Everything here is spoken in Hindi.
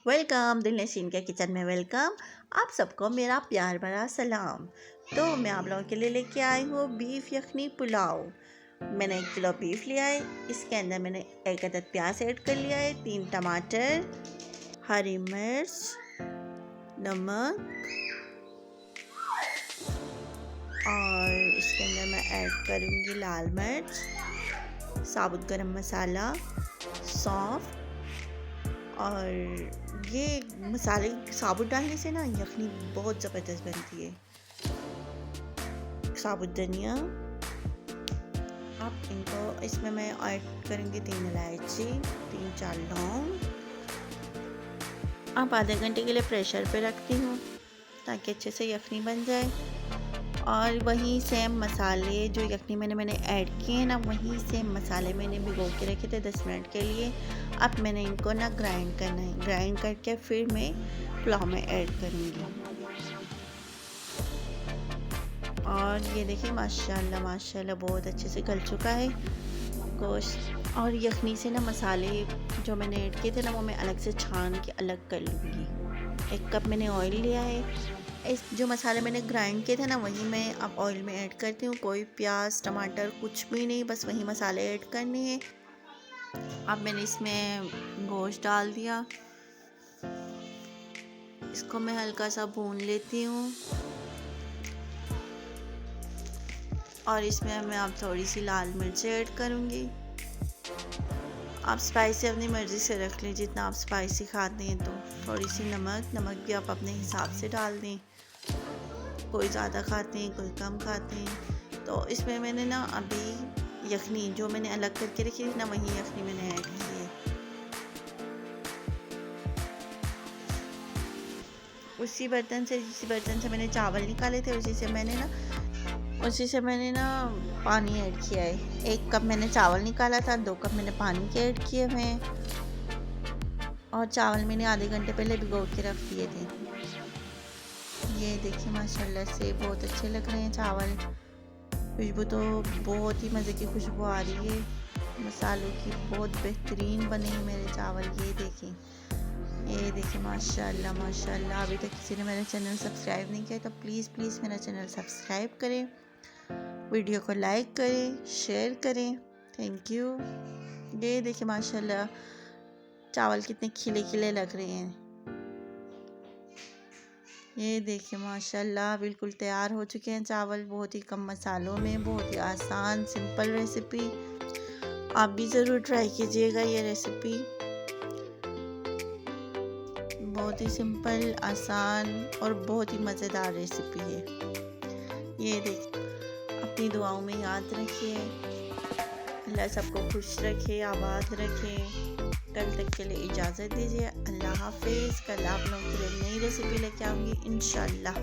वेलकम, दिल नशीन के किचन में वेलकम। आप सबको मेरा प्यार भरा सलाम। तो मैं आप लोगों के लिए लेके आई हूँ बीफ यखनी पुलाव। मैंने 1 किलो बीफ लिया है। इसके अंदर मैंने 1 अदद प्याज ऐड कर लिया है, 3 टमाटर, हरी मिर्च, नमक और इसके अंदर मैं ऐड करूँगी लाल मिर्च, साबुत गरम मसाला, सौंफ। और ये मसाले साबुत डालने से ना यखनी बहुत ज़बरदस्त बनती है। साबुत धनिया, अब इनको इसमें मैं ऐड करूँगी 3 इलायची, 3-4 लौंग। अब आधे घंटे के लिए प्रेशर पे रखती हूँ ताकि अच्छे से यखनी बन जाए। और वहीं सेम मसाले जो यखनी मैंने ऐड किए ना, वहीं सेम मसाले मैंने भिगो के रखे थे 10 मिनट के लिए। अब मैंने इनको ना ग्राइंड करना है। ग्राइंड करके फिर मैं पुलाव में ऐड करूँगी। और ये देखिए माशाल्लाह माशाल्लाह बहुत अच्छे से गल चुका है गोश्त। और यखनी से ना मसाले जो मैंने ऐड किए थे ना, वो मैं अलग से छान के अलग कर लूँगी। 1 कप मैंने ऑयल लिया है। इस जो मसाले मैंने ग्राइंड किए थे ना, वही मैं अब ऑयल में ऐड करती हूँ। कोई प्याज टमाटर कुछ भी नहीं, बस वही मसाले ऐड करने हैं। अब मैंने इसमें गोश्त डाल दिया। इसको मैं हल्का सा भून लेती हूँ। और इसमें मैं अब थोड़ी सी लाल मिर्च ऐड करूँगी। आप स्पाइसी अपनी मर्ज़ी से रख लें, जितना आप स्पाइसी खाते हैं। तो थोड़ी सी नमक भी आप अपने हिसाब से डाल दें। कोई ज़्यादा खाते हैं, कोई कम खाते हैं। तो इसमें मैंने ना अभी यखनी जो मैंने अलग करके रखी थी ना, वही यखनी मैंने ऐड की है। जिस बर्तन से मैंने चावल निकाले थे, उसी से मैंने ना पानी ऐड किया है। 1 कप मैंने चावल निकाला था, 2 कप मैंने पानी के ऐड किए हुए हैं। और चावल मैंने आधे घंटे पहले भिगो के रख दिए थे। ये देखिए माशाल्लाह से बहुत अच्छे लग रहे हैं चावल। खुशबू तो बहुत ही मज़े की खुशबू आ रही है। मसालों की बहुत बेहतरीन बने हैं मेरे चावल। ये देखिए माशाल्लाह माशाल्लाह। अभी तक किसी ने मेरा चैनल सब्सक्राइब नहीं किया तो प्लीज़ मेरा चैनल सब्सक्राइब करें, वीडियो को लाइक करें, शेयर करें। Thank you. ये देखिए माशाल्लाह चावल कितने खिले खिले लग रहे हैं। ये देखिए माशाल्लाह बिल्कुल तैयार हो चुके हैं चावल, बहुत ही कम मसालों में, बहुत ही आसान सिंपल रेसिपी। आप भी ज़रूर ट्राई कीजिएगा ये रेसिपी। बहुत ही सिंपल, आसान और बहुत ही मज़ेदार रेसिपी है। ये देखिए, अपनी दुआओं में याद रखिए। अल्लाह सबको खुश रखे, आबाद रखे। कल तक के लिए इजाज़त दीजिए। अल्लाह हाफिज़। कल आप लोगों के लिए नई रेसिपी लेके आऊँगी इंशाल्लाह।